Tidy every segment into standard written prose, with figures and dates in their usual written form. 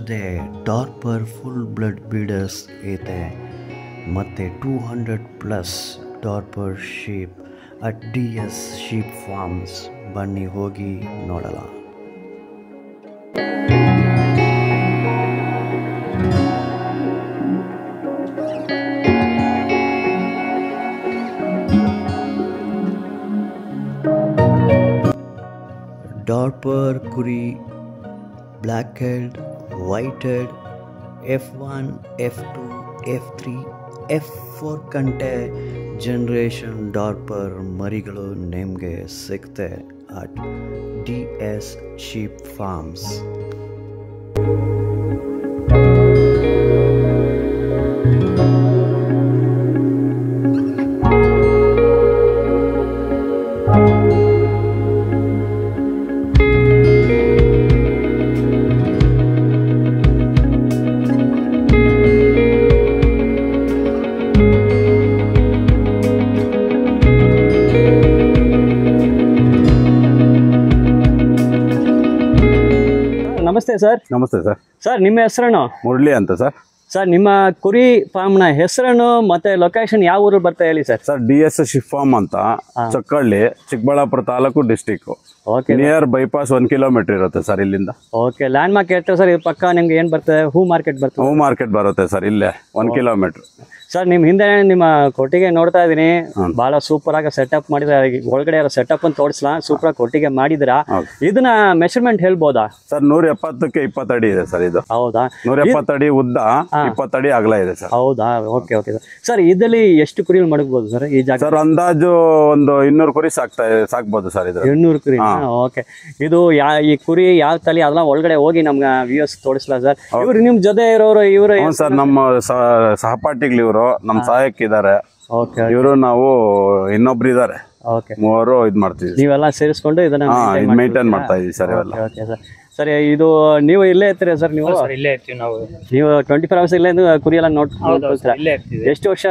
ಜೊತೆ Dorper full blood breeders ಐತೆ ಮತ್ತು 200+ Dorper sheep at DS sheep farms. ಬನ್ನಿ ಹೋಗಿ ನೋಡಲ್ಲ. ಡಾರ್ಪರ್ ಕುರಿ black head, white head, F1, F2, F3, F4 ಕಂಟೆ ಜನರೇಷನ್ ಡಾರ್ಪರ್ ಮರಿಗಳು ನಿಮಗೆ ಸಿಗುತ್ತೆ ಅಟ್ DS ಶೀಪ್ ಫಾರ್ಮ್ಸ್. ನಮಸ್ತೆ ಸರ್. ನಮಸ್ತೆ ಸರ್. ಸರ್ ನಿಮ್ಮ ಹೆಸರೇನು? ಮುರಳಿ ಅಂತ ಸರ್. ಸರ್ ನಿಮ್ಮ ಕುರಿ ಫಾರ್ಮ್ನ ಹೆಸರೇನು ಮತ್ತೆ ಲೊಕೇಶನ್ ಯಾವ ಊರು ಬರ್ತಾ ಹೇಳಿ sir. Sir DS sheep farm ಅಂತ, Chakkalli, Chikkaballapur taluk, district. Okay. Near bypass 1 kilometre ಇರುತ್ತೆ ಸರ್ ಇಲ್ಲಿಂದ. ಓಕೆ. ಲ್ಯಾಂಡ್ ಮಾರ್ಕ್ ಹೇಳ್ತಾರೆ ಸರ್, ಇದು ಪಕ್ಕ ನಿಮ್ಗೆ ಏನು ಬರ್ತದೆ? ಹೂ ಮಾರ್ಕೆಟ್ ಬರ್ತದೆ. ಹೂ ಮಾರ್ಕೆಟ್ ಬರುತ್ತೆ ಸರ್, ಇಲ್ಲೇ 1 ಕಿಲೋಮೀಟರ್. ಸರ್ ನಿಮ್ಮ ಹಿಂದೆ ನಿಮ್ಮ ಕೊಟ್ಟಿಗೆ ನೋಡ್ತಾ ಇದ್ದೀನಿ, ಬಹಳ ಸೂಪರ್ ಆಗಿ ಸೆಟಪ್ ಮಾಡಿದ್ರೆ. ಒಳಗಡೆ ಸೆಟಪ್ ಅಂತ ತೋರಿಸ್ಲಾ, ಸೂಪರ್ ಆಗಿ ಕೊಟ್ಟಿಗೆ ಮಾಡಿದಿರಾ. ಇದನ್ನ ಮೆಷರ್ಮೆಂಟ್ ಹೇಳ್ಬೋದಾ ಸರ್? 170ಕ್ಕೆ 20 ಅಡಿ ಇದೆ ಸರ್ ಇದು. ಹೌದಾ? 170 ಅಡಿ ಉದ್ದ, 20 ಅಡಿ ಅಗಲ ಇದೆ ಸರ್. ಹೌದಾ? Okay okay sir. ಇದರಲ್ಲಿ ಎಷ್ಟು ಕುರಿ ಮಡಗಬಹುದು ಸರ್ ಈ ಜಾಗ? ಸರ್ ಅಂದಾಜು ಒಂದು 200 ಕುರಿ ಸಾಕ್ಬೋದು ಸರ್ ಇದು. 200 ಕುರಿ. ಓಕೆ. ಇದು ಈ ಕುರಿ ಯಾವ ತಳಿ ಅದೆಲ್ಲ ಒಳಗಡೆ ಹೋಗಿ ನಮ್ಗೆ ವ್ಯೂಸ್ ತೋರಿಸ್ಲಾ ಸರ್? ಇವ್ರು ನಿಮ್ ಜೊತೆ ಇರೋರು ಇವರು? ಸರ್ ನಮ್ಮ ಸಹಪಾಠಿಗಳು ಇವರು, ನಮ್ಮ ಸಹಾಯಕ್ಕಿದ್ದಾರೆ. ಓಕೆ. ಇವರು ನಾವು ಇನ್ನೊಬ್ರು ಇದ್ದಾರೆ, ಓಕೆ. ಮೂವರು ಇದು ಮಾಡ್ತೀವಿ. ನೀವೆಲ್ಲ ಸೇರಿಸ್ಕೊಂಡು ಇದನ್ನ ಮೇಂಟೈನ್ ಮಾಡ್ತಾ ಇದೀವಿ ಸರ್ ಇವೆಲ್ಲ. Okay sir. ಸರಿ, ಇದು ನೀವು ಇಲ್ಲೇ ಇರ್ತೀರಾ ಸರ್? ನೀವು ಇಲ್ಲೇ ಇರ್ತೀವಿ ನಾವು. ನೀವು 24 hours ಇಲ್ಲೇ ಕುರಿ ಎಲ್ಲ ನೋಡ್ತೀರಾ? ಇಲ್ಲೇ ಇರ್ತೀವಿ. ಎಷ್ಟು ವರ್ಷ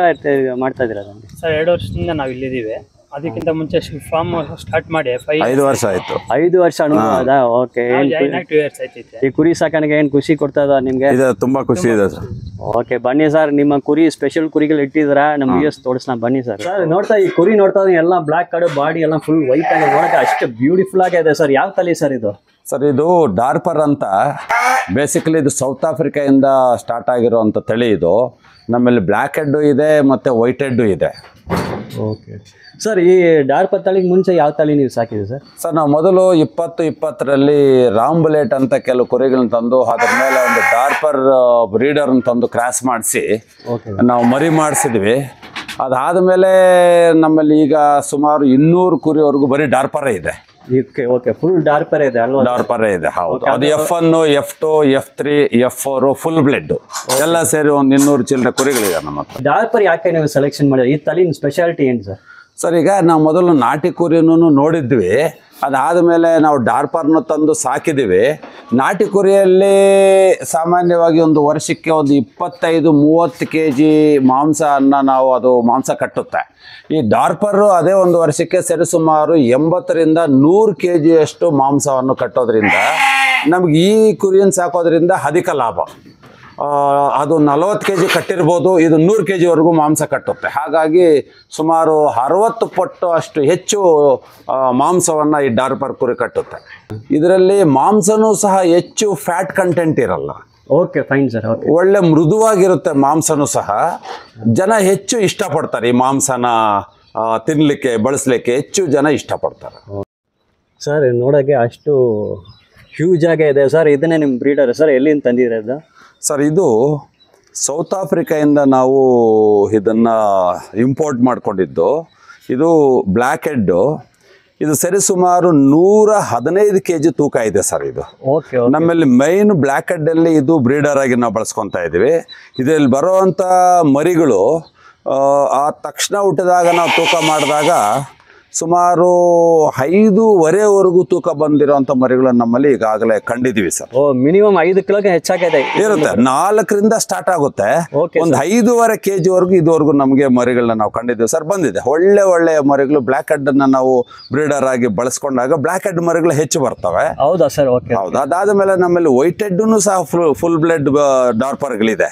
ಮಾಡ್ತಾ ಇದ್ದೀರಾ ಸರ್? 2 ವರ್ಷದಿಂದ ನಾವು ಇಲ್ಲಿದ್ದೀವಿ. ಅದಕ್ಕಿಂತ ಮುಂಚೆ ಫಾರ್ಮ್ ಸ್ಟಾರ್ಟ್ ಮಾಡಿ 5 ವರ್ಷ ಆಯ್ತು. 5 ವರ್ಷ ಅನುಭವ ಅದ. ಓಕೆ. 2 years ಆಯ್ತೈತೆ. ಈ ಕುರಿ ಸಾಕಾಣಿಕೆ ಏನು ಖುಷಿ ಕೊಡ್ತಾ ಇದ ನಿಮ್ಗೆ? ಇದು ತುಂಬಾ ಖುಷಿ ಇದೆ ಸರ್. ಓಕೆ, ಬನ್ನಿ ಸರ್. ನಿಮ್ಮ ಕುರಿ ಸ್ಪೆಷಲ್ ಕುರಿಗಳು ಇಟ್ಟಿದ್ದೀರಾ, ನಮ್ಮ ವ್ಯೂಸ್ ತೋರಿಸ್ನಾ, ಬನ್ನಿ ಸರ್. ಸರ್ ನೋಡ್ತಾ ಈ ಕುರಿ ನೋಡ್ತಾ ಎಲ್ಲ ಬ್ಲಾಕ್ ಕಡೆ ಬಾಡಿ ಎಲ್ಲ ಫುಲ್ ವೈಟ್ ಆಗಿ ನೋಡಕ್ಕೆ ಅಷ್ಟು ಬ್ಯೂಟಿಫುಲ್ ಆಗಿದೆ ಸರ್. ಯಾವ ತಳಿ ಸರ್ ಇದು? ಸರ್ ಇದು ಡಾರ್ಪರ್ ಅಂತ, ಬೇಸಿಕಲಿ ಇದು ಸೌತ್ ಆಫ್ರಿಕಾಯಿಂದ ಸ್ಟಾರ್ಟ್ ಆಗಿರೋವಂಥ ತಳಿ. ಇದು ನಮ್ಮಲ್ಲಿ ಬ್ಲ್ಯಾಕ್ ಹೆಡ್ಡು ಇದೆ ಮತ್ತು ವೈಟ್ ಹೆಡ್ಡು ಇದೆ. Okay sir. ಈ ಡಾರ್ಪರ್ ತಳಿಗೆ ಮುಂಚೆ ಯಾವ ತಳಿ ನೀವು ಸಾಕಿದೆ ಸರ್? ಸರ್ ನಾವು ಮೊದಲು 2020ರಲ್ಲಿ ರಾಂಬುಲೆಟ್ ಅಂತ ಕೆಲವು ಕುರಿಗಳನ್ನ ತಂದು ಅದ್ರ ಮೇಲೆ ಒಂದು ಡಾರ್ಪರ್ ಬ್ರೀಡರ್ನ ತಂದು ಕ್ರಾಸ್ ಮಾಡಿಸಿ ನಾವು ಮರಿ ಮಾಡಿಸಿದ್ವಿ. ಅದಾದಮೇಲೆ ನಮ್ಮಲ್ಲಿ ಈಗ ಸುಮಾರು 200 ಕುರಿವರೆಗೂ ಬರೀ ಡಾರ್ಪರೇ ಇದೆ. ಓಕೆ, ಫುಲ್ ಡಾರ್ಪರ್ ಇದೆ ಅಲ್ವಾ? ಡಾರ್ಪರೇ ಇದೆ, ಹೌದು. ಅದು F1, F2, F3, F4 full blood ಎಲ್ಲ ಸೇರಿ ಒಂದು 200 ಚಿಲ್ಲರೆ ಕುರಿಗಳಿದೆ ನಮ್ಮ ಹತ್ರ. ಡಾರ್ಪರ್ ಯಾಕೆ ನೀವು ಸೆಲೆಕ್ಷನ್ ಮಾಡಿದ್ರೆ? ಈ ತಳಿನ ಸ್ಪೆಷಾಲಿಟಿ ಏನು ಸರ್? ಸರ್ ಈಗ ನಾವು ಮೊದಲು ನಾಟಿ ಕುರಿನೂ ನೋಡಿದ್ವಿ. ಅದಾದಮೇಲೆ ನಾವು ಡಾರ್ಪರ್ನ ತಂದು ಸಾಕಿದ್ದೀವಿ. ನಾಟಿ ಕುರಿಯಲ್ಲಿ ಸಾಮಾನ್ಯವಾಗಿ ಒಂದು ವರ್ಷಕ್ಕೆ ಒಂದು 25-30 kg ಮಾಂಸವನ್ನು ನಾವು ಅದು ಮಾಂಸ ಕಟ್ಟುತ್ತೆ. ಈ ಡಾರ್ಪರು ಅದೇ ಒಂದು ವರ್ಷಕ್ಕೆ ಸರಿಸುಮಾರು 80ರಿಂದ 100 kgಯಷ್ಟು ಮಾಂಸವನ್ನು ಕಟ್ಟೋದ್ರಿಂದ ನಮ್ಗೆ ಈ ಕುರಿಯನ್ನು ಸಾಕೋದ್ರಿಂದ ಅಧಿಕ ಲಾಭ. ಅದು 40 kg ಕಟ್ಟಿರ್ಬೋದು, ಇದು 100 kgವರೆಗೂ ಮಾಂಸ ಕಟ್ಟುತ್ತೆ. ಹಾಗಾಗಿ ಸುಮಾರು 60 ಪಟ್ಟು ಅಷ್ಟು ಹೆಚ್ಚು ಮಾಂಸವನ್ನು ಈ ಡಾರ್ಪರ್ ಕುರಿ ಕಟ್ಟುತ್ತೆ. ಇದರಲ್ಲಿ ಮಾಂಸನೂ ಸಹ ಹೆಚ್ಚು ಫ್ಯಾಟ್ ಕಂಟೆಂಟ್ ಇರಲ್ಲ. Okay, fine sir. ಒಳ್ಳೆ ಮೃದುವಾಗಿರುತ್ತೆ ಮಾಂಸನೂ ಸಹ. ಜನ ಹೆಚ್ಚು ಇಷ್ಟಪಡ್ತಾರೆ ಈ ಮಾಂಸನ ತಿನ್ನಲಿಕ್ಕೆ, ಬಳಸಲಿಕ್ಕೆ ಹೆಚ್ಚು ಜನ ಇಷ್ಟಪಡ್ತಾರೆ ಸರ್. ನೋಡೋಕ್ಕೆ ಅಷ್ಟು ಹ್ಯೂಜ್ ಆಗೇ ಇದೆ ಸರ್. ಇದನ್ನೇ ನಿಮ್ಮ ಬ್ರೀಡರ್ ಸರ್? ಎಲ್ಲಿಂದ ತಂದಿರೋದು ಸರ್? ಇದು ಸೌತ್ ಆಫ್ರಿಕಾಯಿಂದ ನಾವು ಇದನ್ನು ಇಂಪೋರ್ಟ್ ಮಾಡಿಕೊಂಡಿದ್ದು. ಇದು ಬ್ಲ್ಯಾಕ್ ಹೆಡ್ಡು. ಇದು ಸರಿಸುಮಾರು 115 kg ತೂಕ ಇದೆ ಸರ್ ಇದು. ಓಕೆ. ನಮ್ಮಲ್ಲಿ ಮೈನ್ ಬ್ಲ್ಯಾಕ್ ಹೆಡ್ಡಲ್ಲಿ ಇದು ಬ್ರೀಡರ್ ಆಗಿ ನಾವು ಬಳಸ್ಕೊತಾ ಇದ್ದೀವಿ. ಇದರಲ್ಲಿ ಬರೋವಂಥ ಮರಿಗಳು ಆ ತಕ್ಷಣ ಹುಟ್ಟಿದಾಗ ನಾವು ತೂಕ ಮಾಡಿದಾಗ ಸುಮಾರು 5.5ವರೆಗೂ ತೂಕ ಬಂದಿರೋಂಥ ಮರಿಗಳನ್ನು ನಮ್ಮಲ್ಲಿ ಈಗಾಗಲೇ ಕಂಡಿದ್ದೀವಿ ಸರ್. ಓ ಮಿನಿಮಮ್ 5 ಕಿಲೋಗೆ ಹೆಚ್ಚಾಗಿದೆ ಇರುತ್ತೆ. 4ರಿಂದ ಸ್ಟಾರ್ಟ್ ಆಗುತ್ತೆ, Okay, ಒಂದು 5.5 kg ಇದುವರೆಗೂ ನಮಗೆ ಮರಿಗಳನ್ನ ನಾವು ಕಂಡಿದ್ದೀವಿ ಸರ್. ಬಂದಿದೆ ಒಳ್ಳೆ ಮರಿಗಳು. ಬ್ಲ್ಯಾಕ್ ಹೆಡ್ ಅನ್ನ ನಾವು ಬ್ರೀಡರ್ ಆಗಿ ಬಳಸ್ಕೊಂಡಾಗ ಬ್ಲ್ಯಾಕ್ ಹೆಡ್ ಮರಿಗಳು ಹೆಚ್ಚು ಬರ್ತವೆ. ಹೌದಾ ಸರ್? ಓಕೆ. ಹೌದು. ಅದಾದ ಮೇಲೆ ನಮ್ಮಲ್ಲಿ ವೈಟ್ ಹೆಡ್ ಸಹ ಫುಲ್ ಬ್ಲಡ್ ಡಾರ್ಪರ್ಗಳಿದೆ.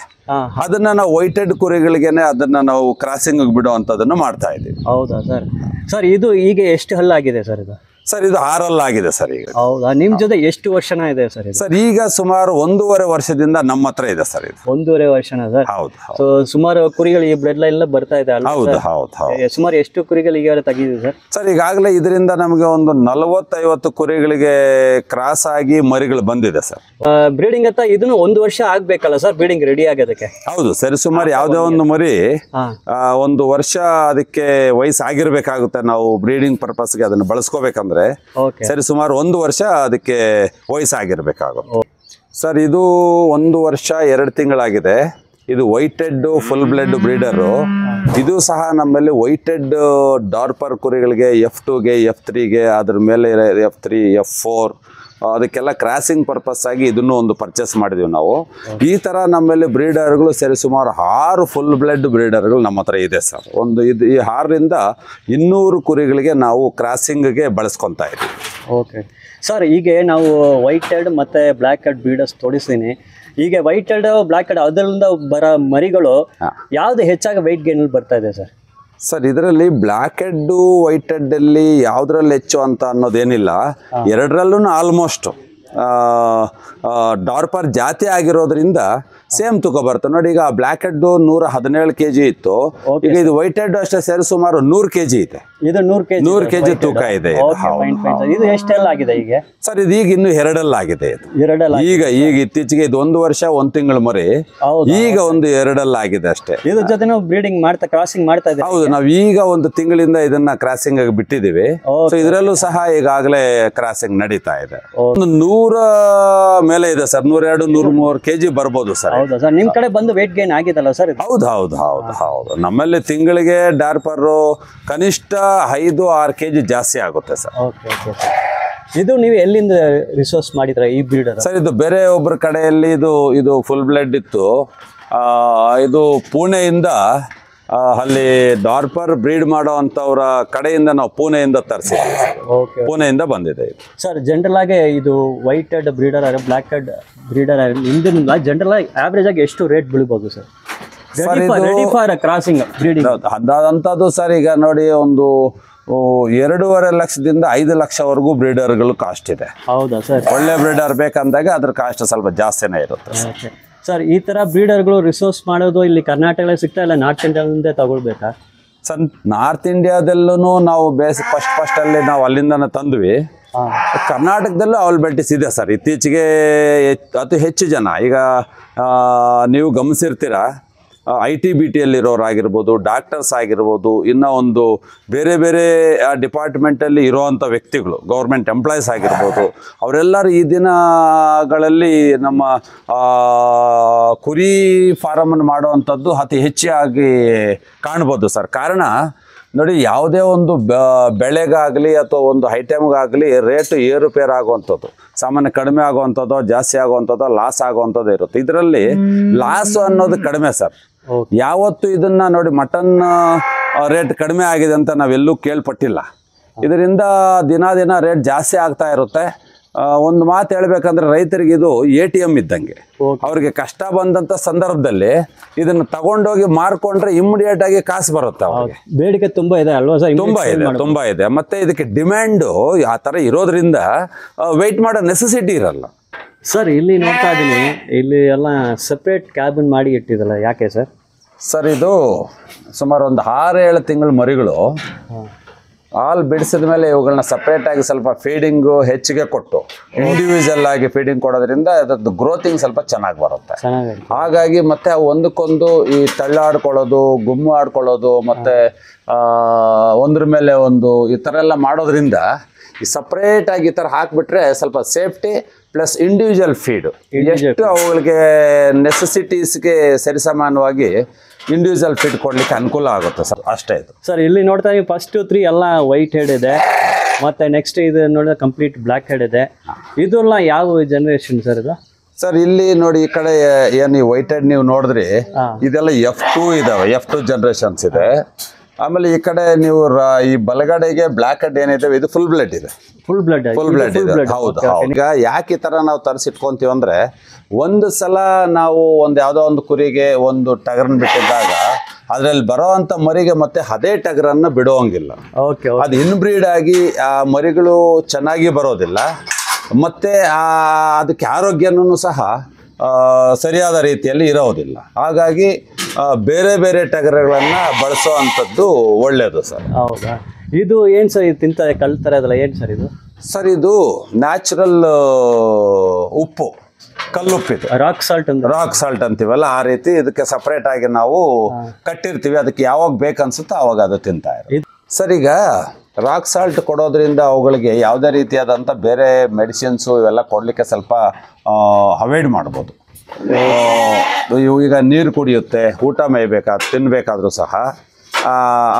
ಅದನ್ನ ನಾವು ವೈಟ್ ಹೆಡ್ ಕುರಿಗಳಿಗೆನೆ ಅದನ್ನ ನಾವು ಕ್ರಾಸಿಂಗ್ ಬಿಡುವಂತದನ್ನು ಮಾಡ್ತಾ ಇದ್ದೀವಿ. ಹೌದಾ ಸರ್? ಸರ್ ಇದು ಈಗ ಎಷ್ಟು ಹಲ್ಲಾಗಿದೆ ಸರ್ ಇದು? ಸರ್ ಇದು 6 ಆಗಿದೆ ಸರ್ ಈಗ. ಹೌದಾ? ನಿಮ್ ಜೊತೆ ಎಷ್ಟು ವರ್ಷನ ಇದೆ ಸರ್ ಇದು? ಸರ್ ಈಗ ಸುಮಾರು 1.5 ವರ್ಷದಿಂದ ನಮ್ಮ ಹತ್ರ ಇದೆ ಸರ್ ಇದು. 1.5 ವರ್ಷನ ಸರ್? ಹೌದು. ಸೊ ಸುಮಾರು ಕುರಿಗಳು ಈ ಬ್ಲಡ್ ಲೈನ್ ಎಲ್ಲ ಬರ್ತಾ ಇದೆ ಅಲ್ಲ? ಹೌದು. ಸುಮಾರು ಎಷ್ಟು ಕುರಿಗಳು ಈಗ ತೆಗಿದೆ ಸರ್? ಸರ್ ಈಗಾಗಲೇ ಇದರಿಂದ ನಮಗೆ ಒಂದು 40-50 ಕುರಿಗಳಿಗೆ ಕ್ರಾಸ್ ಆಗಿ ಮರಿಗಳು ಬಂದಿದೆ ಸರ್. ಬ್ರೀಡಿಂಗ್ ಅಂತ ಇದನ್ನು 1 ವರ್ಷ ಆಗ್ಬೇಕಲ್ಲ ಸರ್ ಬ್ರೀಡಿಂಗ್ ರೆಡಿ ಆಗೋದಕ್ಕೆ? ಹೌದು ಸರಿ. ಸುಮಾರು ಯಾವುದೇ ಒಂದು ಮರಿ 1 ವರ್ಷ ಅದಕ್ಕೆ ವಯಸ್ಸಾಗಿರ್ಬೇಕಾಗುತ್ತೆ. ನಾವು ಬ್ರೀಡಿಂಗ್ ಪರ್ಪಸ್ಗೆ ಅದನ್ನು ಬಳಸ್ಕೋಬೇಕಂದ್ರೆ ಸರಿ ಸುಮಾರು 1 ವರ್ಷ ಅದಕ್ಕೆ ವಯಸ್ಸಾಗಿರ್ಬೇಕಾಗುತ್ತೆ ಸರ್. ಇದು 1 ವರ್ಷ 2 ತಿಂಗಳಾಗಿದೆ. ಇದು white head full blood breeder. ಇದು ಸಹ ನಮ್ಮಲ್ಲಿ ವೈಟ್ ಹೆಡ್ ಡಾರ್ಪರ್ ಕುರಿಗಳಿಗೆ F2ಗೆ F3ಗೆ ಅದ್ರ ಮೇಲೆ F3 F4 ಅದಕ್ಕೆಲ್ಲ ಕ್ರಾಸಿಂಗ್ ಪರ್ಪಸ್ ಆಗಿ ಇದನ್ನು ಒಂದು ಪರ್ಚೇಸ್ ಮಾಡಿದೀವಿ ನಾವು. ಈ ತರ ನಮ್ಮಲ್ಲಿ ಬ್ರೀಡರ್ಗಳು ಸೇರಿ ಸುಮಾರು 6 ಫುಲ್ ಬ್ಲಡ್ ಬ್ರೀಡರ್ಗಳು ನಮ್ಮ ಹತ್ರ ಇದೆ ಸರ್. ಈ 6ರಿಂದ 200 ಕುರಿಗಳಿಗೆ ನಾವು ಕ್ರಾಸಿಂಗ್ಗೆ ಬಳಸ್ಕೊತಾ ಇದ್ದೀವಿ. Okay sir. ಈಗ ನಾವು ವೈಟ್ ಹೆಡ್ ಮತ್ತು ಬ್ಲ್ಯಾಕ್ ಹೆಡ್ ಬ್ರೀಡರ್ಸ್ ತೋರಿಸ್ತೀನಿ. ಈಗ ವೈಟ್ ಹೆಡ್ ಬ್ಲ್ಯಾಕ್ ಹೆಡ್ ಅದರಿಂದ ಬರೋ ಮರಿಗಳು ಯಾವುದು ಹೆಚ್ಚಾಗಿ ವೆಯ್ಟ್ ಗೇನಲ್ಲಿ ಬರ್ತಾ ಇದೆ ಸರ್? ಸರ್ ಇದರಲ್ಲಿ ಬ್ಲ್ಯಾಕ್ ಹೆಡ್ ವೈಟ್ ಹೆಡ್ ಅಲ್ಲಿ ಯಾವುದ್ರಲ್ಲಿ ಹೆಚ್ಚು ಅಂತ ಅನ್ನೋದೇನಿಲ್ಲ. ಎರಡರಲ್ಲೂ ಆಲ್ಮೋಸ್ಟ್ ಡಾರ್ಪರ್ ಜಾತಿ ಆಗಿರೋದ್ರಿಂದ ಸೇಮ್ ತೂಕ ಬರುತ್ತೆ ನೋಡಿ. ಈಗ ಬ್ಲ್ಯಾಕ್ ಹೆಡ್ 117 kg ಇತ್ತು. ಈಗ ಇದು ವೈಟ್ ಹೆಡ್ ಅಷ್ಟೇ ಸೇರಿ ಸುಮಾರು 100 kg ಇದೆ. ಇದು 100 kg ತೂಕ ಇದೆ. ಇದು ಎಷ್ಟೆಲ್ಲ ಆಗಿದೆ ಈಗ ಸರ್? ಇದು ಈಗ ಇನ್ನು 2 ಆಗಿದೆ. ಈಗ ಇತ್ತೀಚೆಗೆ ಇದು 1 ವರ್ಷ 1 ತಿಂಗಳು ಮರಿ. ಈಗ ಒಂದು 2 ಆಗಿದೆ ಅಷ್ಟೇ. ಇದ್ರ ಜೊತೆ ನಾವು ಬ್ರೀಡಿಂಗ್ ಕ್ರಾಸಿಂಗ್ ಮಾಡ್ತಾ ಇದ್ದೀವಿ. ಹೌದು. ನಾವು ಈಗ 1 ತಿಂಗಳಿಂದ ಇದನ್ನ ಕ್ರಾಸಿಂಗ್ ಆಗಿ ಬಿಟ್ಟಿದ್ದೀವಿ. ಸೊ ಇದರಲ್ಲೂ ಸಹ ಈಗಾಗಲೇ ಕ್ರಾಸಿಂಗ್ ನಡೀತಾ ಇದೆ. ಒಂದು 100 ಮೇಲೆ ಇದೆ ಸರ್. 102-103 kg ಬರ್ಬೋದು ಸರ್. ಹೌದಾ ಸರ್? ನಿಮ್ ಕಡೆ ಬಂದು ವೇಟ್ ಗೇನ್ ಆಗಿದಲ್ಲ ಸರ್? ಹೌದು. ನಮ್ಮಲ್ಲಿ ತಿಂಗಳಿಗೆ ಡಾರ್ಪರ್ ಕನಿಷ್ಠ 5-6 kg ಜಾಸ್ತಿ ಆಗುತ್ತೆ ಸರ್. ಇದು ನೀವು ಎಲ್ಲಿಂದ ರಿಸೋರ್ಸ್ ಮಾಡಿದ್ರ ಈ ಬ್ರೀಡರ್ ಸರ್? ಇದು ಬೇರೆ ಒಬ್ಬರ ಕಡೆಯಲ್ಲಿ ಇದು ಫುಲ್ ಬ್ಲಡ್ ಇತ್ತು. ಇದು ಪುಣೆಯಿಂದ ಅಲ್ಲಿ ಡಾರ್ಪರ್ ಬ್ರೀಡ್ ಮಾಡೋ ಅಂತವ್ರ ಕಡೆಯಿಂದ ನಾವು ಪುಣೆಯಿಂದ ತರಿಸಿದ್ವಿ. ಪುಣೆಯಿಂದ ಬಂದಿದೆ ಇದು ಸರ್. ಜನರಲ್ ಆಗಿ ಇದು white head breeder black head breeder ಇಂದಿನಿಂದ ಜನರಲ್ ಆಗಿ ಆವರೇಜ್ ಆಗಿ ಎಷ್ಟು ರೇಟ್ ಬೀಳ್ಬೋದು sir ready for crossing breeding ಅಂಥದ್ದು ಸರ್? ಈಗ ನೋಡಿ ಒಂದು 2.5 ಲಕ್ಷದಿಂದ 5 ಲಕ್ಷವರೆಗೂ ಬ್ರೀಡರ್ಗಳು ಕಾಸ್ಟ್ ಇದೆ. ಹೌದಾ ಸರ್? ಒಳ್ಳೆ ಬ್ರೀಡರ್ ಬೇಕಂದಾಗ ಅದ್ರ ಕಾಸ್ಟ್ ಸ್ವಲ್ಪ ಜಾಸ್ತಿನೇ ಇರುತ್ತೆ ಸರ್. ಈ ತರ ಬ್ರೀಡರ್ಗಳು ರಿಸೋರ್ಸ್ ಮಾಡೋದು ಇಲ್ಲಿ ಕರ್ನಾಟಕದಲ್ಲಿ ಸಿಗ್ತಾ ಇಲ್ಲ, ನಾರ್ತ್ ಇಂಡಿಯಾದಿಂದ ತಗೊಳ್ಬೇಕಾ ಸರ್? ನಾರ್ತ್ ಇಂಡಿಯಾದಲ್ಲೂ ನಾವು ಫಸ್ಟ್ ಅಲ್ಲಿ ನಾವು ಅಲ್ಲಿಂದನೇ ತಂದ್ವಿ. ಕರ್ನಾಟಕದಲ್ಲೂ ಅವೈಲಬಿಲಿಟೀಸ್ ಇದೆ ಸರ್. ಇತ್ತೀಚೆಗೆ ಅತಿ ಹೆಚ್ಚು ಜನ ಈಗ ನೀವು ಗಮನಿಸಿರ್ತೀರ, ITBTಯಲ್ಲಿರೋರಾಗಿರ್ಬೋದು, ಡಾಕ್ಟರ್ಸ್ ಆಗಿರ್ಬೋದು, ಇನ್ನೂ ಒಂದು ಬೇರೆ ಬೇರೆ ಡಿಪಾರ್ಟ್ಮೆಂಟಲ್ಲಿ ಇರೋವಂಥ ವ್ಯಕ್ತಿಗಳು, ಗೌರ್ಮೆಂಟ್ ಎಂಪ್ಲಾಯೀಸ್ ಆಗಿರ್ಬೋದು, ಅವರೆಲ್ಲರೂ ಈ ದಿನಗಳಲ್ಲಿ ನಮ್ಮ ಕುರಿ ಫಾರಮನ್ನು ಮಾಡುವಂಥದ್ದು ಅತಿ ಹೆಚ್ಚಾಗಿ ಕಾಣ್ಬೋದು ಸರ್. ಕಾರಣ ನೋಡಿ, ಯಾವುದೇ ಒಂದು ಬೆಳೆಗಾಗಲಿ ಅಥವಾ ಒಂದು ಐಟಮ್ಗಾಗಲಿ ರೇಟು ಏರುಪೇರು ಆಗುವಂಥದ್ದು, ಸಾಮಾನ್ಯ ಕಡಿಮೆ ಆಗುವಂಥದ್ದು, ಜಾಸ್ತಿ ಆಗುವಂಥದ್ದು, ಲಾಸ್ ಆಗುವಂಥದ್ದು ಇರುತ್ತೆ. ಇದರಲ್ಲಿ ಲಾಸು ಅನ್ನೋದು ಕಡಿಮೆ ಸರ್. ಯಾವತ್ತು ಇದನ್ನ ನೋಡಿ, ಮಟನ್ ರೇಟ್ ಕಡಿಮೆ ಆಗಿದೆ ಅಂತ ನಾವೆಲ್ಲೂ ಕೇಳ್ಪಟ್ಟಿಲ್ಲ. ಇದರಿಂದ ದಿನ ರೇಟ್ ಜಾಸ್ತಿ ಆಗ್ತಾ ಇರುತ್ತೆ. ಒಂದು ಮಾತು ಹೇಳ್ಬೇಕಂದ್ರೆ ರೈತರಿಗೆ ಇದು ATM ಇದ್ದಂಗೆ. ಅವ್ರಿಗೆ ಕಷ್ಟ ಬಂದಂಥ ಸಂದರ್ಭದಲ್ಲಿ ಇದನ್ನು ತಗೊಂಡೋಗಿ ಮಾರ್ಕೊಂಡ್ರೆ ಇಮ್ಮಿಡಿಯೇಟ್ ಆಗಿ ಕಾಸು ಬರುತ್ತೆ. ಅವ್ರಿಗೆ ಬೇಡಿಕೆ ತುಂಬ ಇದೆ ಅಲ್ವಾ ಸರ್? ತುಂಬ ಇದೆ. ಮತ್ತೆ ಇದಕ್ಕೆ ಡಿಮ್ಯಾಂಡು ಆ ಥರ ಇರೋದ್ರಿಂದ ವೆಯ್ಟ್ ಮಾಡೋ ನೆಸೆಸಿಟಿ ಇರಲ್ಲ ಸರ್. ಇಲ್ಲಿ ನೋಡ್ತಾ ಇದ್ದೀನಿ, ಇಲ್ಲಿ ಎಲ್ಲ ಸಪ್ರೇಟ್ ಕ್ಯಾಬಿನ್ ಮಾಡಿ ಇಟ್ಟಿದಲ್ಲ, ಯಾಕೆ ಸರ್? ಸರ್ ಇದು ಸುಮಾರು ಒಂದು 6-7 ತಿಂಗಳ ಮರಿಗಳು ಹಾಲು ಬಿಡಿಸಿದ ಮೇಲೆ ಇವುಗಳನ್ನ ಸಪ್ರೇಟಾಗಿ ಸ್ವಲ್ಪ ಫೀಡಿಂಗು ಹೆಚ್ಚಿಗೆ ಕೊಟ್ಟು ಇಂಡಿವಿಜುವಲ್ ಆಗಿ ಫೀಡಿಂಗ್ ಕೊಡೋದ್ರಿಂದ ಅದರದ್ದು ಗ್ರೋತಿಂಗ್ ಸ್ವಲ್ಪ ಚೆನ್ನಾಗಿ ಬರುತ್ತೆ. ಹಾಗಾಗಿ ಮತ್ತೆ ಒಂದಕ್ಕೊಂದು ಈ ತಳ್ಳಾಡ್ಕೊಳ್ಳೋದು, ಗುಮ್ಮು ಆಡ್ಕೊಳ್ಳೋದು, ಮತ್ತು ಒಂದ್ರ ಮೇಲೆ ಒಂದು ಈ ಥರ ಎಲ್ಲ ಮಾಡೋದ್ರಿಂದ ಈ ಸಪ್ರೇಟಾಗಿ ಈ ಥರ ಹಾಕಿಬಿಟ್ರೆ ಸ್ವಲ್ಪ ಸೇಫ್ಟಿ ಪ್ಲಸ್ ಇಂಡಿವಿಜುವಲ್ ಫೀಡು ಎಷ್ಟು ಅವುಗಳಿಗೆ ನೆಸೆಸಿಟೀಸ್ಗೆ ಸರಿಸಮಾನವಾಗಿ ಇಂಡಿವಿಜುವಲ್ ಫಿಟ್ ಕೊಡ್ಲಿಕ್ಕೆ ಅನುಕೂಲ ಆಗುತ್ತೆ ಸರ್, ಅಷ್ಟೇ ಇದು. ಸರ್ ಇಲ್ಲಿ ನೋಡ್ತಾ ನೀವು ಫಸ್ಟ್ 3 ಎಲ್ಲ ವೈಟ್ ಹೆಡ್ ಇದೆ, ಮತ್ತೆ ನೆಕ್ಸ್ಟ್ ಇದು ನೋಡಿದ್ರೆ ಕಂಪ್ಲೀಟ್ ಬ್ಲ್ಯಾಕ್ ಹೆಡ್ ಇದೆ. ಇದೆಲ್ಲ ಯಾವ ಜನರೇಷನ್ ಸರ್ ಇದು? ಸರ್ ಇಲ್ಲಿ ನೋಡಿ, ಈ ಕಡೆ ಏನು ಈ ವೈಟ್ ಹೆಡ್ ನೀವು ನೋಡಿದ್ರಿ, ಇದೆಲ್ಲ F2 ಇದಾವೆ, F2 ಜನರೇಷನ್ಸ್ ಇದೆ. ಆಮೇಲೆ ಈ ಕಡೆ ನೀವು ಈ ಬಲಗಡೆಗೆ ಬ್ಲ್ಯಾಕ್ ಹೆಡ್ ಏನಿದೆ ಇದು ಫುಲ್ ಬ್ಲಡ್ ಇದೆ. ಫುಲ್ ಬ್ಲಡ್ ಇದೆ, ಹೌದು. ಈಗ ಯಾಕೆ ಈ ತರ ನಾವು ತರಿಸಿಟ್ಕೊಂತೀವಿ ಅಂದ್ರೆ, ಒಂದು ಸಲ ನಾವು ಯಾವುದೋ ಒಂದು ಕುರಿಗೆ ಒಂದು ಟಗರನ್ನ ಬಿಟ್ಟಿದ್ದಾಗ ಅದ್ರಲ್ಲಿ ಬರೋ ಅಂತ ಮರಿಗೆ ಮತ್ತೆ ಅದೇ ಟಗರನ್ನ ಬಿಡುವಂಗಿಲ್ಲ. ಅದು ಇನ್ಬ್ರೀಡ್ ಆಗಿ ಆ ಮರಿಗಳು ಚೆನ್ನಾಗಿ ಬರೋದಿಲ್ಲ, ಮತ್ತೆ ಅದಕ್ಕೆ ಆರೋಗ್ಯನೂ ಸಹ ಸರಿಯಾದ ರೀತಿಯಲ್ಲಿ ಇರೋದಿಲ್ಲ. ಹಾಗಾಗಿ ಬೇರೆ ಬೇರೆ ಟಗರಗಳನ್ನ ಬಳಸೋ ಅಂಥದ್ದು ಒಳ್ಳೆಯದು ಸರ್. ಹೌದಾ? ಇದು ಏನು ಸರ್, ಇದು ತಿಂತಾರೆ ಕಲ್ತಾರೆ ಅದಲ್ಲ, ಏನು ಸರ್ ಇದು? ಸರ್ ಇದು ನ್ಯಾಚುರಲ್ ಉಪ್ಪು, ಕಲ್ಲುಪ್ಪಿದೆ, ರಾಕ್ ಸಾಲ್ಟ್ ಅಂತೀವಲ್ಲ, ಆ ರೀತಿ ಇದಕ್ಕೆ ಸಪ್ರೇಟ್ ಆಗಿ ನಾವು ಕಟ್ಟಿರ್ತೀವಿ. ಅದಕ್ಕೆ ಯಾವಾಗ ಬೇಕನ್ಸುತ್ತೋ ಅವಾಗ ಅದು ತಿಂತಾ ಇರೋದು. ಸರ್ ಈಗ ರಾಕ್ ಸಾಲ್ಟ್ ಕೊಡೋದ್ರಿಂದ ಅವುಗಳಿಗೆ ಯಾವುದೇ ರೀತಿಯಾದಂಥ ಬೇರೆ ಮೆಡಿಸಿನ್ಸು ಇವೆಲ್ಲ ಕೊಡಲಿಕ್ಕೆ ಸ್ವಲ್ಪ ಅವಾಯ್ಡ್ ಮಾಡ್ಬೋದು. ಈಗ ನೀರು ಕುಡಿಯುತ್ತೆ, ಊಟ ತಿನ್ನಬೇಕಾದ್ರೂ ಸಹ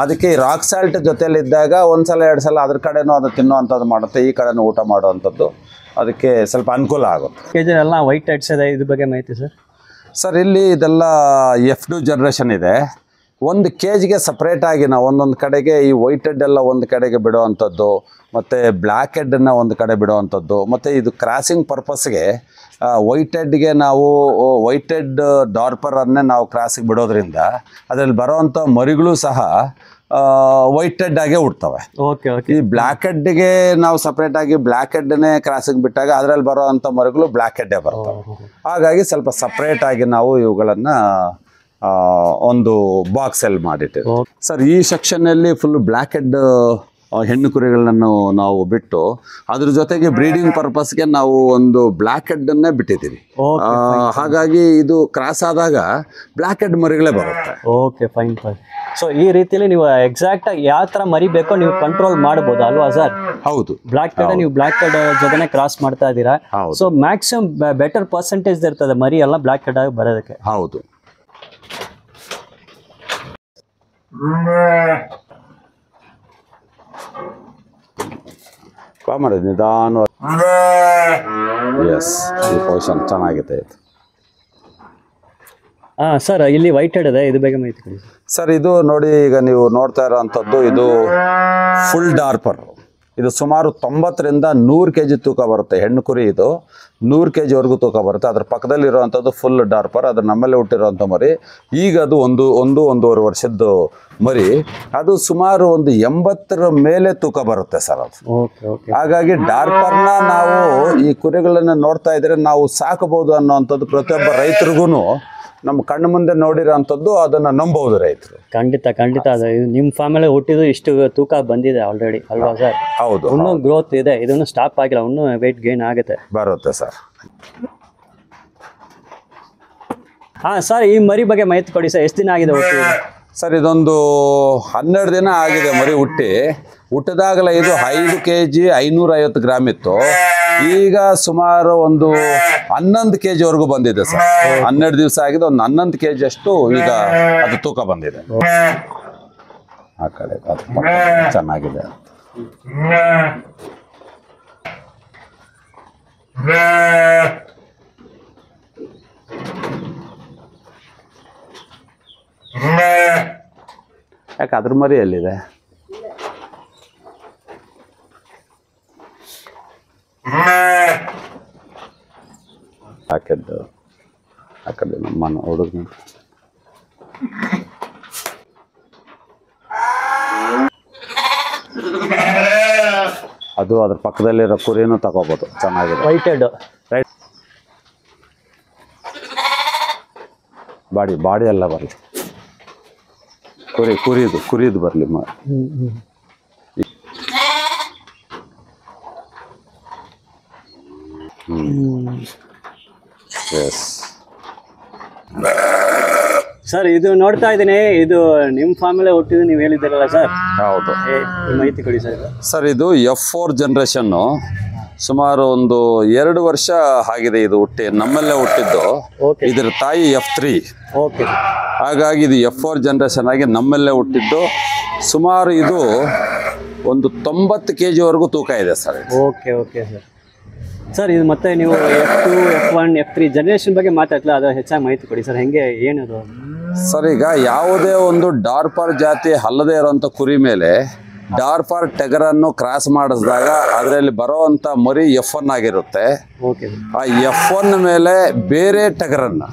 ಅದಕ್ಕೆ ಈ ರಾಕ್ ಸಾಲ್ಟ್ ಜೊತೆಲಿದ್ದಾಗ ಒಂದ್ಸಲ 2 ಸಲ ಅದ್ರ ಕಡೆನೂ ಅದು ತಿನ್ನುವಂಥದ್ದು ಮಾಡುತ್ತೆ, ಈ ಕಡೆನೂ ಊಟ ಮಾಡುವಂಥದ್ದು, ಅದಕ್ಕೆ ಸ್ವಲ್ಪ ಅನುಕೂಲ ಆಗುತ್ತೆ. ಕೆಜಿ ಎಲ್ಲ ವೈಟ್ ಹೆಡ್ಸ್ ಇದೆ, ಇದ್ರ ಬಗ್ಗೆ ಮಾಹಿತಿ ಸರ್? ಸರ್ ಇಲ್ಲಿ ಇದೆಲ್ಲ F2 ಜನರೇಷನ್ ಇದೆ. 1 kgಗೆ ಸಪ್ರೇಟಾಗಿ ನಾವು ಒಂದೊಂದು ಕಡೆಗೆ ಈ ವೈಟ್ ಹೆಡ್ ಎಲ್ಲ ಒಂದು ಕಡೆಗೆ ಬಿಡುವಂಥದ್ದು, ಮತ್ತು ಬ್ಲ್ಯಾಕ್ ಹೆಡ್ಡನ್ನು ಒಂದು ಕಡೆ ಬಿಡುವಂಥದ್ದು, ಮತ್ತು ಇದು ಕ್ರಾಸಿಂಗ್ ಪರ್ಪಸ್ಗೆ ವೈಟ್ ಹೆಡ್ಗೆ ನಾವು ವೈಟ್ ಹೆಡ್ ಡಾರ್ಪರನ್ನೇ ನಾವು ಕ್ರಾಸಿಗೆ ಬಿಡೋದ್ರಿಂದ ಅದರಲ್ಲಿ ಬರೋವಂಥ ಮರಿಗಳು ಸಹ ವೈಟ್ ಹೆಡ್ ಆಗೇ ಹುಡ್ತವೆ. ಈ ಬ್ಲ್ಯಾಕ್ ಹೆಡ್ಗೆ ನಾವು ಸಪ್ರೇಟಾಗಿ ಬ್ಲ್ಯಾಕ್ ಹೆಡ್ನೇ ಕ್ರಾಸಿಗೆ ಬಿಟ್ಟಾಗ ಅದರಲ್ಲಿ ಬರೋವಂಥ ಮರಿಗಳು ಬ್ಲ್ಯಾಕ್ ಹೆಡ್ಡೇ ಬರ್ತವೆ. ಹಾಗಾಗಿ ಸ್ವಲ್ಪ ಸಪ್ರೇಟಾಗಿ ನಾವು ಇವುಗಳನ್ನು ಒಂದು ಬಾಕ್ಸಲ್ಲಿ ಮಾಡಿಟ್ಟಿದೆ. ಸರ್ ಈ ಸೆಕ್ಷನ್ನಲ್ಲಿ ಫುಲ್ ಬ್ಲ್ಯಾಕ್ ಹೆಡ್ ಹೆಣ್ಣು ಕುರಿಗಳನ್ನು ನಾವು ಬಿಟ್ಟು ಅದ್ರ ಜೊತೆಗೆ ಬ್ರೀಡಿಂಗ್ ಪರ್ಪಸ್ಗೆ ನಾವು ಒಂದು ಬ್ಲ್ಯಾಕ್ ಹೆಡ್ಡನ್ನೇ ಬಿಟ್ಟಿದ್ದೀವಿ. ಹಾಗಾಗಿ ಇದು ಕ್ರಾಸ್ ಆದಾಗ ಬ್ಲ್ಯಾಕ್ ಹೆಡ್ ಮರಿಗಳೇ ಬರುತ್ತೆ. Okay, fine. ಸೊ ಈ ರೀತಿಯಲ್ಲಿ ನೀವು ಎಕ್ಸಾಕ್ಟ್ ಆಗಿ ಯಾವ ತರ ಮರಿ ಬೇಕೋ ನೀವು ಕಂಟ್ರೋಲ್ ಮಾಡಬಹುದು ಅಲ್ವಾ ಸರ್? ಹೌದು. ಬ್ಲ್ಯಾಕ್ ಹೆಡ್ ನೀವು ಬ್ಲ್ಯಾಕ್ ಹೆಡ್ ಜೊತೆನೆ ಕ್ರಾಸ್ ಮಾಡ್ತಾ ಇದ್ದೀರಾ. ಸೊ ಮ್ಯಾಕ್ಸಿಮಮ್ ಬೆಟರ್ ಪರ್ಸೆಂಟೇಜ್ ಇರ್ತದೆ ಮರಿ ಎಲ್ಲ ಬ್ಲ್ಯಾಕ್ ಹೆಡ್ ಆಗಿ ಬರೋದಕ್ಕೆ. ಹೌದು. ಮಾಡಿದ್ ನಿಧಾನ. ಎಸ್, ಈ ಪೊಸಿಷನ್ ಚೆನ್ನಾಗಿದೆ ಇದು. ಸರ್ ಇಲ್ಲಿ ವೈಟ್ ಹೆಡ್ ಇದೆ, ಇದು ಬೇಗ ಮಾಹಿತಿ ಕೊಡಿ ಸರ್. ಇದು ನೋಡಿ, ಈಗ ನೀವು ನೋಡ್ತಾ ಇರೋವಂಥದ್ದು ಇದು ಫುಲ್ ಡಾರ್ಪರ್. ಇದು ಸುಮಾರು 90 ರಿಂದ 100 kg ತೂಕ ಬರುತ್ತೆ. ಹೆಣ್ಣು ಕುರಿ ಇದು 100 kgವರೆಗೂ ತೂಕ ಬರುತ್ತೆ. ಅದ್ರ ಪಕ್ಕದಲ್ಲಿರುವಂಥದ್ದು ಫುಲ್ ಡಾರ್ಪರ್, ಅದು ನಮ್ಮಲ್ಲೇ ಹುಟ್ಟಿರೋಂಥ ಮರಿ. ಈಗ ಅದು ಒಂದೂವರೆ ವರ್ಷದ್ದು ಮರಿ. ಅದು ಸುಮಾರು ಒಂದು 80 ಮೇಲೆ ತೂಕ ಬರುತ್ತೆ ಸರ್ ಅದು. ಹಾಗಾಗಿ ಡಾರ್ಪರ್ನ ನಾವು ಈ ಕುರಿಗಳನ್ನು ನೋಡ್ತಾ ಇದ್ರೆ ನಾವು ಸಾಕಬಹುದು ಅನ್ನೋವಂಥದ್ದು ಪ್ರತಿಯೊಬ್ಬ ರೈತರಿಗೂ ನಮ್ಮ ಕಣ್ಣು ಮುಂದೆ ನೋಡಿರೋಂಥದ್ದು, ಅದನ್ನು ನಂಬಬಹುದು ರೈತರು. ಖಂಡಿತ ನಿಮ್ಮ ಫ್ಯಾಮಿಲಿ ಹುಟ್ಟಿದ್ದು ಇಷ್ಟು ತೂಕ ಬಂದಿದೆ ಆಲ್ರೆಡಿ ಅಲ್ವಾ ಸರ್? ಹೌದು. ಇನ್ನೂ ಗ್ರೋತ್ ಇದೆ, ಇದನ್ನು ಸ್ಟಾಪ್ ಆಗಿಲ್ಲ, ಇನ್ನೂ ವೆಯ್ಟ್ ಗೇನ್ ಆಗುತ್ತೆ, ಬರುತ್ತೆ ಸರ್. ಸರ್ ಈ ಮರಿ ಬಗ್ಗೆ ಮಾಹಿತಿ ಕೊಡಿ ಸರ್. ಎಷ್ಟು ದಿನ ಆಗಿದೆ ಹುಟ್ಟಿ? ಸರ್ ಇದೊಂದು 12 ದಿನ ಆಗಿದೆ ಮರಿ ಹುಟ್ಟಿದಾಗಲೇ ಇದು 5 kg 550 ಗ್ರಾಮ್ ಇತ್ತು. ಈಗ ಸುಮಾರು ಒಂದು 11 kgವರೆಗೂ ಬಂದಿದೆ ಸರ್. 12 ದಿವಸ ಆಗಿದೆ, ಒಂದು 11 kg ಅಷ್ಟು ಈಗ ಅದು ತೂಕ ಬಂದಿದೆ. ಆ ಕಡೆ ಚೆನ್ನಾಗಿದೆ. ಯಾಕೆ ಅದ್ರ ಮರಿ ಎಲ್ಲಿದೆ? ಹಾಕಿದ್ದು ಆ ಕಡೆ ನಮ್ಮ ಹುಡುಗ. ಅದು ಅದ್ರ ಪಕ್ಕದಲ್ಲಿರೋ ಕುರಿನೂ ತಗೋಬಹುದು, ಚೆನ್ನಾಗಿದೆ. White head right. ಬಾಡಿ ಎಲ್ಲ ಬರಲಿ, ಕುರಿದು ಬರಲಿ. ಸರ್ ಇದು ನೋಡ್ತಾ ಇದ್ದೀನಿ, ಇದು ನಿಮ್ಮ ಫ್ಯಾಮಿಲಿ ಹುಟ್ಟಿದ್ದು ನೀವು ಹೇಳಿದ್ದೀರಲ್ಲ ಸರ್? ಹೌದು. ಮಾಹಿತಿ ಕೊಡಿ ಸರ್. ಸರ್ ಇದು F4 ಜನರೇಷನ್ನು. ಸುಮಾರು ಒಂದು 2 ವರ್ಷ ಆಗಿದೆ ಇದು ಹುಟ್ಟಿ, ನಮ್ಮಲ್ಲೇ ಹುಟ್ಟಿದ್ದು. ಇದರ ತಾಯಿ F3. ಓಕೆ. ಹಾಗಾಗಿ ಇದು F4 ಜನ್ರೇಷನ್ ಆಗಿ ನಮ್ಮಲ್ಲೇ ಹುಟ್ಟಿದ್ದು. ಸುಮಾರು ಇದು ಒಂದು 90 kg ತೂಕ ಇದೆ sir. Okay okay sir. Sir ಇದು ಮತ್ತೆ ನೀವು F2 F1 F3 ಜನರೇಷನ್ ಬಗ್ಗೆ ಮಾತಾಡ್ಲಾ, ಅದು ಹೆಚ್ಚಾಗಿ ಮಾಹಿತಿ ಕೊಡಿ ಸರ್. ಹೆಂಗೆ ಏನದು ಸರ್? ಈಗ ಯಾವುದೇ ಒಂದು ಡಾರ್ಪರ್ ಜಾತಿ ಅಲ್ಲದೆ ಇರೋಂಥ ಕುರಿ ಮೇಲೆ ಡಾರ್ಪರ್ ಟಗರನ್ನು ಕ್ರಾಸ್ ಮಾಡಿಸಿದಾಗ ಅದರಲ್ಲಿ ಬರೋವಂಥ ಮರಿ F1 ಆಗಿರುತ್ತೆ. ಆ F1 ಮೇಲೆ ಬೇರೆ ಟಗರನ್ನು,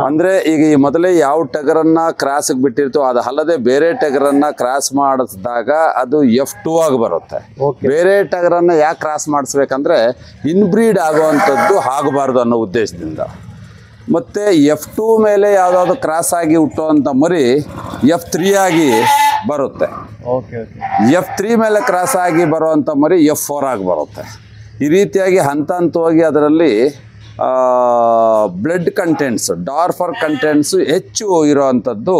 ಅಂದರೆ ಈಗ ಈ ಮೊದಲೇ ಯಾವ ಟಗರನ್ನು ಕ್ರಾಸಿಗೆ ಬಿಟ್ಟಿರ್ತೋ ಅದು ಅಲ್ಲದೆ ಬೇರೆ ಟಗರನ್ನು ಕ್ರಾಸ್ ಮಾಡಿಸಿದಾಗ ಅದು F2 ಆಗಿ ಬರುತ್ತೆ. ಬೇರೆ ಟಗರನ್ನು ಯಾಕೆ ಕ್ರಾಸ್ ಮಾಡಿಸ್ಬೇಕಂದ್ರೆ ಇನ್ಬ್ರೀಡ್ ಆಗುವಂಥದ್ದು ಆಗಬಾರ್ದು ಅನ್ನೋ ಉದ್ದೇಶದಿಂದ. ಮತ್ತು F2 ಮೇಲೆ ಯಾವುದಾದ್ರು ಕ್ರಾಸ್ ಆಗಿ ಹುಟ್ಟುವಂಥ ಮರಿ F3 ಆಗಿ ಬರುತ್ತೆ. F3 ಮೇಲೆ ಕ್ರಾಸ್ ಆಗಿ ಬರುವಂಥ ಮರಿ F4 ಆಗಿ ಬರುತ್ತೆ. ಈ ರೀತಿಯಾಗಿ ಹಂತ ಹಂತವಾಗಿ ಅದರಲ್ಲಿ ಬ್ಲಡ್ ಕಂಟೆಂಟ್ಸ್, ಡಾರ್ಪರ್ ಕಂಟೆಂಟ್ಸ್ ಹೆಚ್ಚು ಇರೋವಂಥದ್ದು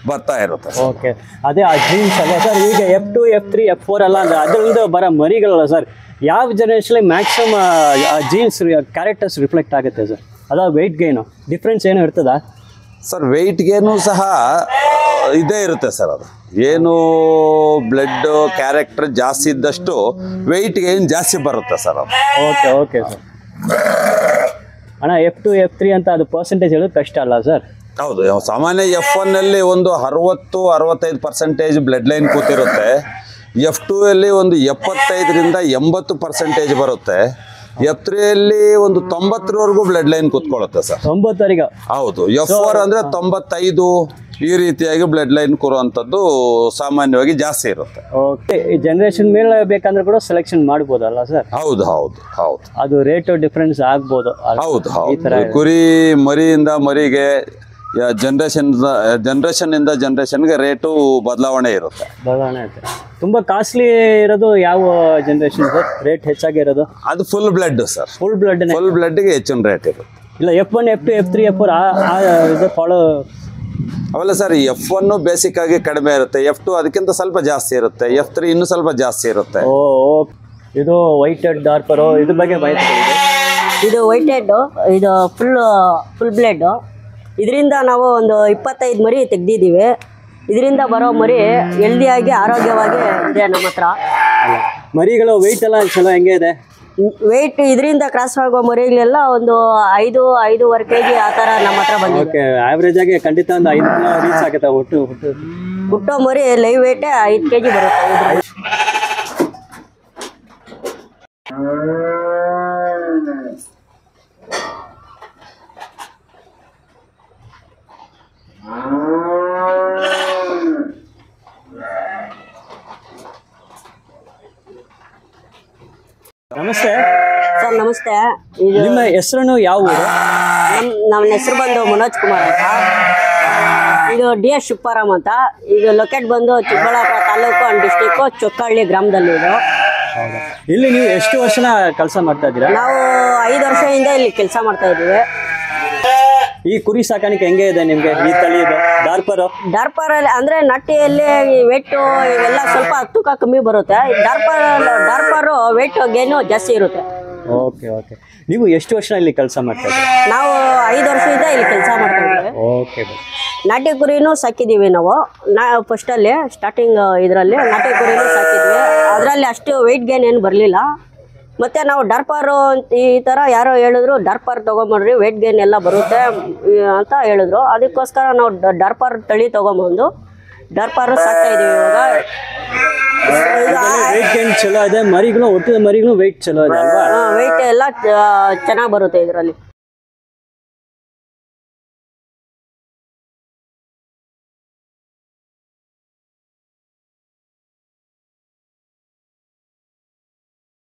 ಬರ್ತಾ ಇರುತ್ತೆ. ಓಕೆ, ಅದೇ ಆ ಜೀನ್ಸ್ ಅಲ್ಲ ಸರ್. ಈಗ F2 F3 F4 ಅಲ್ಲ ಅಂದರೆ ಅದರಿಂದ ಬರೋ ಮರಿಗಳಲ್ಲ ಸರ್, ಯಾವ ಜನರೇಷನಲ್ಲಿ ಮ್ಯಾಕ್ಸಿಮಮ್ ಆ ಜೀನ್ಸ್ ಕ್ಯಾರೆಕ್ಟರ್ಸ್ ರಿಫ್ಲೆಕ್ಟ್ ಆಗುತ್ತೆ ಸರ್? ಅದ ವೆಯ್ಟ್ ಗೇನು ಡಿಫ್ರೆನ್ಸ್ ಏನೋ ಇರ್ತದಾ ಸರ್? ವೆಯ್ಟ್ ಗೇನು ಸಹ ಇದೇ ಇರುತ್ತೆ ಸರ್. ಅದು ಏನು ಬ್ಲಡ್ ಕ್ಯಾರೆಕ್ಟರ್ ಜಾಸ್ತಿ ಇದ್ದಷ್ಟು ವೆಯ್ಟ್ ಗೇನ್ ಜಾಸ್ತಿ ಬರುತ್ತೆ ಸರ್ ಅದು. Okay okay sir. ಅಣ್ಣ F2 F3 ಅಂತ ಅದು ಪರ್ಸೆಂಟೇಜ್ ಹೇಳೋದು ಕಷ್ಟ ಅಲ್ಲ ಸರ್? ಹೌದು, ಸಾಮಾನ್ಯ F1 ಒಂದು 60-65% ಬ್ಲಡ್ ಲೈನ್ ಕೂತಿರುತ್ತೆ. F2 ಒಂದು 75ರಿಂದ 80% ಬರುತ್ತೆ. F3 ಒಂದು 90ರವರೆಗೂ ಬ್ಲಡ್ ಲೈನ್ ಕೂತ್ಕೊಳ್ಳುತ್ತೆ ಸರ್. 90 ಹೌದು. F4 ಅಂದರೆ 95 ಈ ರೀತಿಯಾಗಿ ಬ್ಲಡ್ ಲೈನ್ ಕೂರುವಂಥದ್ದು ಸಾಮಾನ್ಯವಾಗಿ ಜಾಸ್ತಿ ಇರುತ್ತೆ. ಓಕೆ, ಈ ಜನರೇಷನ್ ಮೇಲೆ ಬೇಕಂದ್ರೆ ಕೂಡ ಸೆಲೆಕ್ಷನ್ ಮಾಡ್ಬೋದಲ್ಲ ಸರ್? ಹೌದು ಹೌದು ಹೌದು. ಅದು ರೇಟ್ ಡಿಫ್ರೆನ್ಸ್ ಆಗ್ಬೋದು. ಹೌದು ಹೌದು. ಕುರಿ ಮರಿಯಿಂದ ಮರಿಗೆ ಜನರೇಷನ್ನಿಂದ ಜನರೇಷನ್ಗೆ ರೇಟು ಬದಲಾವಣೆ ಇರುತ್ತೆ. ತುಂಬ ಕಾಸ್ಟ್ಲಿ ಇರೋದು ಯಾವ ಜನರೇಷನ್ ಸರ್? ರೇಟ್ ಹೆಚ್ಚಾಗಿರೋದು ಅದು ಫುಲ್ ಬ್ಲಡ್ ಸರ್. ಫುಲ್ ಬ್ಲಡ್ಗೆ ಹೆಚ್ಚಿನ ರೇಟ್ ಇರುತ್ತೆ. ಇಲ್ಲ F1 F2 F3 F4 ಇದು ಫಾಲೋ ಅವೆಲ್ಲ ಸರ್. F1 ಬೇಸಿಕ್ ಆಗಿ ಕಡಿಮೆ ಇರುತ್ತೆ, F2 ಅದಕ್ಕಿಂತ ಸ್ವಲ್ಪ ಜಾಸ್ತಿ ಇರುತ್ತೆ, F3 ಇನ್ನೂ ಸ್ವಲ್ಪ ಜಾಸ್ತಿ ಇರುತ್ತೆ. ಇದು ವೈಟ್ ಹೆಡ್ ಡಾರ್ಪರು, ಇದ್ರ ಬಗ್ಗೆ ಮಾಹಿತಿ ಕೊಡಿ. ಇದು ವೈಟ್ ಹೆಡ್, ಇದು ಫುಲ್ ಬ್ಲಡ್. ಇದರಿಂದ ನಾವು ಒಂದು 25 ಮರಿ ತೆಗ್ದಿದ್ದೀವಿ. ಇದರಿಂದ ಬರೋ ಮರಿ ಹೆಲ್ದಿಯಾಗಿ ಆರೋಗ್ಯವಾಗಿ ಇದೆ ನಮ್ಮ ಹತ್ರ. ಮರಿಗಳು ವೆಯ್ಟ್ ಎಲ್ಲ ಚಲೋ ಹೆಂಗೆ ಇದೆ? ವೆಯ್ಟ್ ಇದರಿಂದ ಕ್ರಾಸ್ ಆಗೋ ಮರಿಗಳೆಲ್ಲ ಒಂದು 5-5.5 kg ಆ ಥರ ನಮ್ಮ ಹತ್ರ ಬಂದಿದೆ. ಓಕೆ, ಆವ್ರೇಜ್ ಆಗಿ ಖಂಡಿತ ಒಂದು 5 kg ರೀಚ್ ಆಗುತ್ತೆ. ಹುಟ್ಟೋ ಮರಿ ಲೈವ್ ವೇಟ್ 5 kg ಬರುತ್ತೆ. ನಮಸ್ತೆ ಸರ್. ನಮಸ್ತೆ. ನಿಮ್ಮ ಹೆಸರು ಯಾವ ಊರು? ನಮ್ಮ ಹೆಸರು ಬಂದು ಮನೋಜ್ ಕುಮಾರ್ ಅಂತ. ಇದು DS ಶಿವರಾಮ್ ಅಂತ. ಇದು ಲೊಕೇಟ್ ಬಂದು ಚಿಕ್ಕಬಳ್ಳಾಪುರ ತಾಲೂಕು ಅಂಡ್ ಡಿಸ್ಟಿಕ್ಕು ಚೊಕ್ಕಹಳ್ಳಿ ಗ್ರಾಮದಲ್ಲಿ. ಇಲ್ಲಿ ನೀವು ಎಷ್ಟು ವರ್ಷನ ಕೆಲಸ ಮಾಡ್ತಾ ಇದ್ದೀರಾ? ನಾವು 5 ವರ್ಷದಿಂದ ಇಲ್ಲಿ ಕೆಲಸ ಮಾಡ್ತಾ ಇದ್ದೀವಿ. ಈ ಕುರಿ ಸಾಕಾಣಿಕೆ ಹೆಂಗೆ ಇದೆ ನಿಮಗೆ? ಈ ತಳಿ ಇದು ಡಾರ್ಪರ್ ಅಂದ್ರೆ ನಟ್ಟಿಯಲ್ಲಿ ವೆಯ್ಟ್ ಇವೆಲ್ಲ ಸ್ವಲ್ಪ ತೂಕ ಕಮ್ಮಿ ಬರುತ್ತೆ. ಡಾರ್ಪರ್ ವೆಯ್ಟ್ ಗೇನು ಜಾಸ್ತಿ ಇರುತ್ತೆ. Okay okay. ನೀವು ಎಷ್ಟು ವರ್ಷ ಇಲ್ಲಿ ಕೆಲಸ ಮಾಡ್ತಾ ಇದ್ದೀರಾ? ನಾವು 5 ವರ್ಷದಿಂದ ಇಲ್ಲಿ ಕೆಲಸ ಮಾಡ್ತಾ ಇದ್ದೀವಿ. ಓಕೆ. ನಾಟಿ ಕುರಿನೂ ಸಾಕಿದ್ದೀವಿ ನಾವು. ಫಸ್ಟಲ್ಲಿ ಸ್ಟಾರ್ಟಿಂಗ್ ಇದರಲ್ಲಿ ನಾಟಿ ಕುರಿನೂ ಸಾಕಿದ್ವಿ. ಅದರಲ್ಲಿ ಅಷ್ಟು ವೆಯ್ಟ್ ಗೇನ್ ಏನು ಬರಲಿಲ್ಲ. ಮತ್ತು ನಾವು ಡಾರ್ಪರು ಈ ಥರ ಯಾರೋ ಹೇಳಿದ್ರು, ಡಾರ್ಪರ್ ತೊಗೊಂಬರ್ರಿ ವೆಯ್ಟ್ ಗೇನ್ ಎಲ್ಲ ಬರುತ್ತೆ ಅಂತ ಹೇಳಿದ್ರು. ಅದಕ್ಕೋಸ್ಕರ ನಾವು ಡಾರ್ಪರ್ ತಳಿ ತೊಗೊಂಬಂದು ಡಾರ್ಪರು ಸಾಕ್ತಾ ಇದ್ದೀವಿ ಇವಾಗ. ವೆಯ್ಟ್ ಗೇನ್ ಚಲೋ ಇದೆ, ಮರಿಗಳು ಒಟ್ಟಿನ ಮರಿಗಳು ವೆಯ್ಟ್ ಚಲೋ ಇದೆ ಅಲ್ವಾ? ವೆಯ್ಟ್ ಎಲ್ಲ ಚೆನ್ನಾಗಿ ಬರುತ್ತೆ ಇದರಲ್ಲಿ.